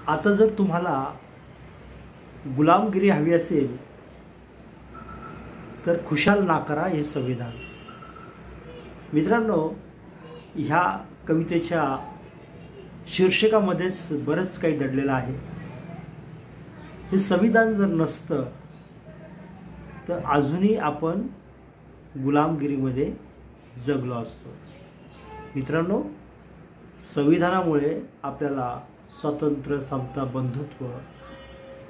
आता जर तुम्हाला गुलामगिरी हवी असेल तर खुशाल नाकारा हे संविधान. मित्रांनो, ह्या कवितेच्या शीर्षकामध्येच बरंच काही दडलेलं आहे. हे संविधान जर नसतं तर अजूनही आपण गुलामगिरीमध्ये जगलो असतो. मित्रांनो, संविधानामुळे आपल्याला स्वातंत्र्य, समता, बंधुत्व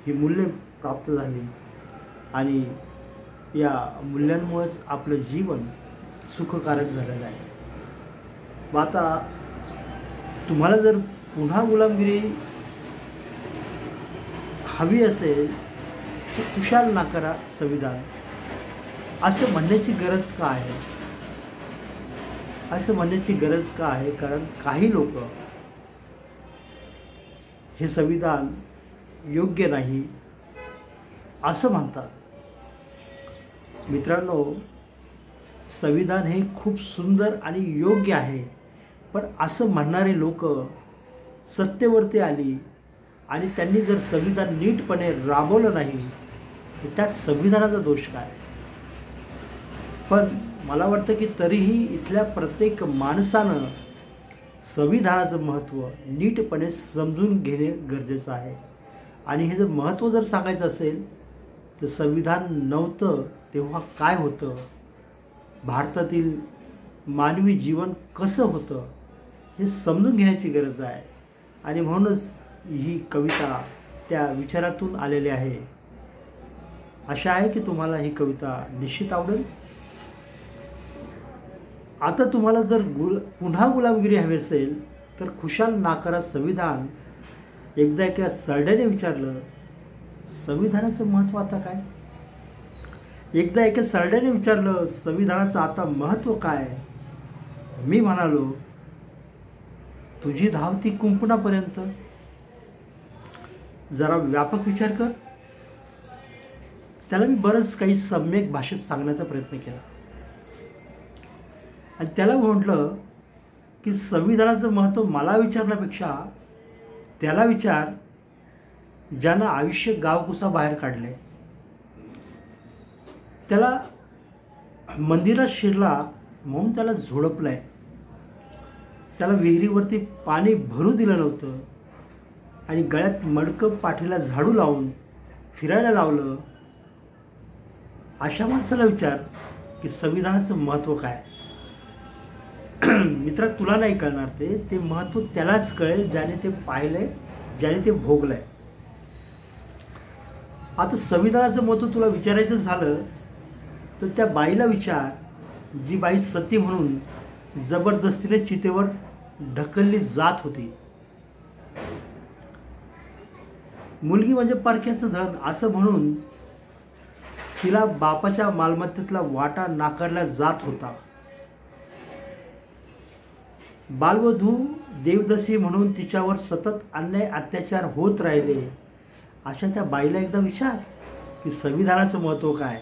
ही मूल्ये प्राप्त झाली आणि या मूल्यांमुळेच आपलं जीवन सुखकारक झालेलं आहे. मग आता तुम्हाला जर पुन्हा गुलामगिरी हवी असेल तर खुशाल नाकारा संविधान असं म्हणण्याची गरज का आहे? असं म्हणण्याची गरज का आहे? कारण काही लोक हे संविधान योग्य नाही असं म्हणतात. मित्रांनो, संविधान हे खूप सुंदर आणि योग्य आहे, पण असं म्हणणारे लोक सत्तेवरती आली आणि त्यांनी जर संविधान नीटपणे राबवलं नाही तर त्यात संविधानाचा दोष काय? पण मला वाटतं की तरीही इथल्या प्रत्येक माणसानं संविधानाचं महत्त्व नीटपणे समजून घेणे गरजेचं आहे. आणि हे जर महत्त्व जर सांगायचं असेल तर संविधान नव्हतं तेव्हा काय होतं, भारतातील मानवी जीवन कसं होतं हे समजून घेण्याची गरज आहे. आणि म्हणूनच ही कविता त्या विचारातून आलेली आहे. आशा आहे की तुम्हाला ही कविता निश्चित आवडेल. आता तुम्हाला जर पुन्हा गुलामगिरी हवी असेल तर खुशाल नाकारा संविधान. एकदा एका सरड्याने विचारलं, संविधानाचं महत्त्व आता काय? एकदा एका सरड्याने विचारलं, संविधानाचं आता महत्त्व काय? मी म्हणालो, तुझी धावती कुंपणापर्यंत. जरा व्यापक विचार कर. त्याला मी बरंच काही सम्यक भाषेत सांगण्याचा प्रयत्न केला आणि त्याला म्हटलं की संविधानाचं महत्त्व मला विचारण्यापेक्षा त्याला विचार ज्यानं आयुष्य गावकुसा बाहेर काढले. त्याला मंदिरात शिरला म्हणून त्याला झोडपलंय. त्याला विहिरीवरती पाणी भरू दिलं नव्हतं आणि गळ्यात मडकं, पाठीला झाडू लावून फिरायला लावलं. अशा माणसाला विचार की संविधानाचं महत्त्व काय? मित्रा, तुला नाही कळणार. ते महत्त्व त्यालाच कळेल ज्याने ते पाहिलंय, ज्याने ते भोगलंय. आता संविधानाचं महत्त्व तुला विचारायचं झालं तर त्या बाईला विचार, जी बाई सती म्हणून जबरदस्तीने चितेवर ढकलली जात होती. मुलगी म्हणजे परक्याचं धन असं म्हणून तिला बापाच्या मालमत्तेतला वाटा नाकारला जात होता. बालवधू देवदसी म्हणून तिच्यावर सतत अन्याय अत्याचार होत राहिले. अशा त्या बाईला एकदा विचार की संविधानाचं महत्त्व काय?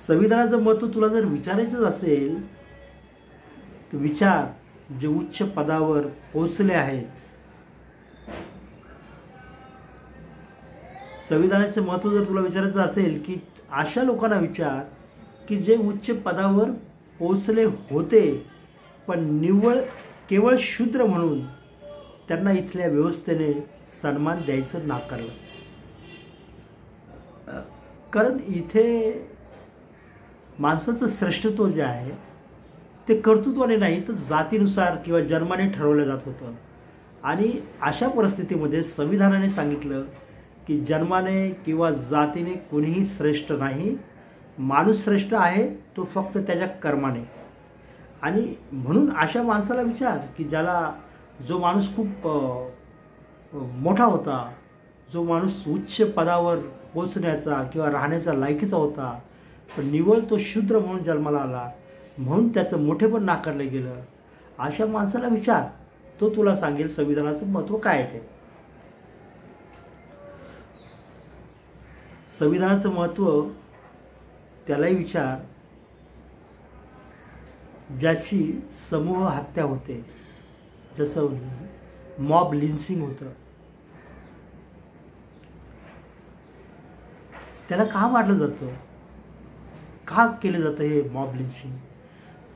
संविधानाचं महत्त्व तुला जर विचारायचंच असेल तर विचार जे उच्च पदावर पोहोचले आहेत. संविधानाचं महत्त्व जर तुला विचारायचं असेल की अशा लोकांना विचार की जे उच्च पदावर पोचले होते पण केवळ शूद्र म्हणून त्यांना इथल्या व्यवस्थेने सन्मान द्यायचं नाकारलं. कारण इथे माणसाचं श्रेष्ठत्व जे आहे ते कर्तृत्वाने नाही तर जातीनुसार किंवा जन्माने ठरवलं जात होतं. आणि अशा परिस्थितीमध्ये संविधानाने सांगितलं की जन्माने किंवा जातीने कोणीही श्रेष्ठ नाही. माणूस श्रेष्ठ आहे तो फक्त त्याच्या कर्माने. आणि म्हणून अशा माणसाला विचार की जो माणूस खूप मोठा होता, जो माणूस उच्च पदावर पोचण्याचा किंवा राहण्याचा लायकीचा होता, पण निव्वळ तो शूद्र म्हणून जन्माला आला म्हणून त्याचं मोठेपण नाकारलं गेलं. अशा माणसाला विचार, तो तुला सांगेल संविधानाचं महत्त्व काय आहे ते. संविधानाचं महत्त्व त्यालाही विचार ज्याची समूह हत्या होते, जसं मॉब लिन्सिंग होतं, त्याला का मारलं जातं, का केलं जातं हे मॉब लिन्चिंग?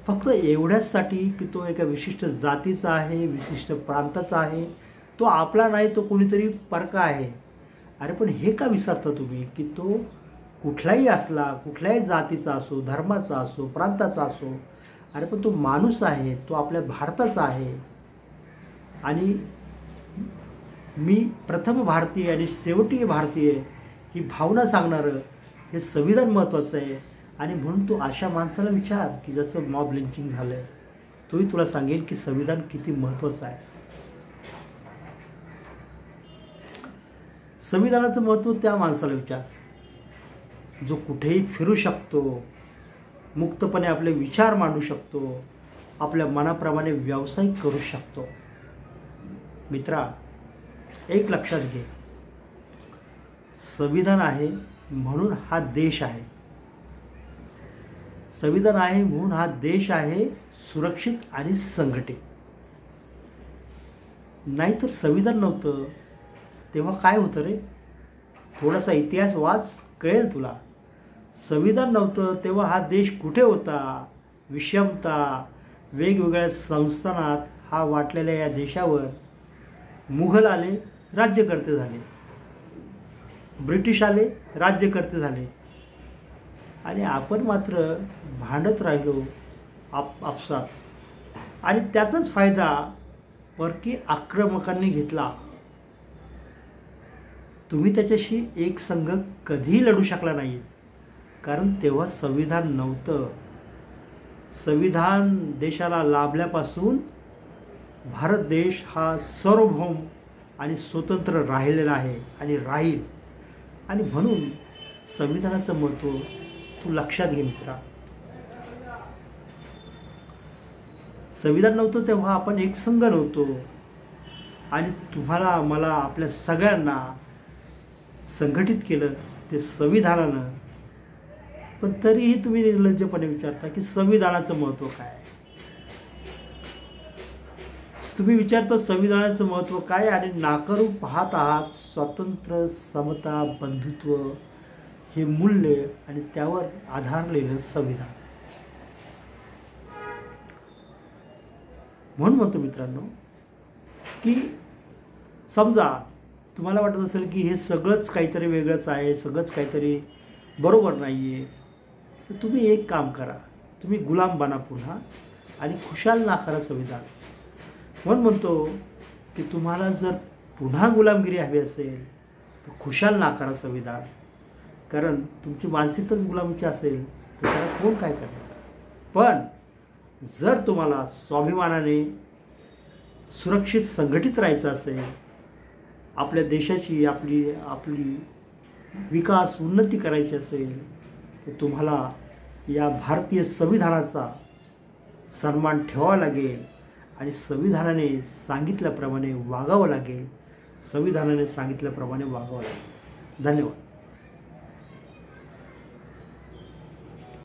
फक्त एवढ्याचसाठी की तो एका विशिष्ट जातीचा आहे, विशिष्ट प्रांताचा आहे, तो आपला नाही, तो कोणीतरी परका आहे. अरे पण हे का विसरता तुम्ही की तो कुठलाही असला, कुठल्याही जातीचा असो, धर्माचा असो, प्रांताचा असो, अरे पण तो माणूस आहे, तो आपल्या भारताचा आहे. आणि मी प्रथम भारतीय आणि शेवटी भारतीय ही भावना सांगणारं हे संविधान महत्त्वाचं आहे. आणि म्हणून तू अशा माणसाला विचार की ज्याचं मॉब लिंचिंग झालं आहे, तोही तुला सांगेल की संविधान किती महत्त्वाचं आहे. संविधानाचं महत्त्व त्या माणसाला विचार जो कुठेही फिरू शकतो, मुक्तपणे आपले विचार मांडू शकतो, आपल्या मनाप्रमाणे व्यवसाय करू शकतो. मित्रा, एक लक्षात घे, संविधान आहे म्हणून हा देश आहे. संविधान आहे म्हणून हा देश आहे सुरक्षित आणि संघटित. नाहीतर संविधान नव्हतं तेव्हा काय होतं रे? थोडासा इतिहास वाच, कळेल तुला. संविधान नव्हतं तेव्हा हा देश कुठे होता? विषमता, वेगवेगळ्या संस्थानात हा वाटलेल्या या देशावर मुघल आले, राज्यकर्ते झाले, ब्रिटिश आले, राज्यकर्ते झाले, आणि आपण मात्र भांडत राहिलो आपसात. आणि त्याचाच फायदा परकी आक्रमकांनी घेतला. तुम्ही त्याच्याशी एक संघ कधीही लढू शकला नाही, कारण तेव्हा संविधान नव्हतं. संविधान देशाला लाभल्यापासून भारत देश हा सार्वभौम आणि स्वतंत्र राहिलेला आहे आणि राहील. आणि म्हणून संविधानाचं महत्त्व तू लक्षात घे मित्रा. संविधान नव्हतं तेव्हा आपण एक संघ नव्हतो, आणि तुम्हाला मला आपल्या सगळ्यांना संघटित केलं ते संविधानानं. पण तरीही तुम्ही निर्लज्जपणे विचारता की संविधानाचं महत्त्व काय? तुम्ही विचारता संविधानाचं महत्त्व काय, आणि नाकारू पाहत आहात स्वातंत्र्य, समता, बंधुत्व हे मूल्य आणि त्यावर आधारलेलं संविधान. म्हणून म्हणतो मित्रांनो की समजा तुम्हाला वाटत असेल की हे सगळंच काहीतरी वेगळंच आहे, सगळंच काहीतरी बरोबर नाही आहे, तर तुम्ही एक काम करा, तुम्ही गुलाम बना पुन्हा आणि खुशाल नाकारा संविधान. म्हणून म्हणतो की तुम्हाला जर पुन्हा गुलामगिरी हवी असेल तर खुशाल नाकारा संविधान, कारण तुमची मानसिकताच गुलामीची असेल तर त्याला कोण काय करणार. पण जर तुम्हाला स्वाभिमानाने सुरक्षित संघटित राहायचं असेल, आपल्या देशाची आपली विकास उन्नती करायची असेल, तर तुम्हाला या भारतीय संविधानाचा सन्मान ठेवावा लागेल आणि संविधानाने सांगितल्याप्रमाणे वागावं लागेल. संविधानाने सांगितल्याप्रमाणे वागावं लागेल. धन्यवाद.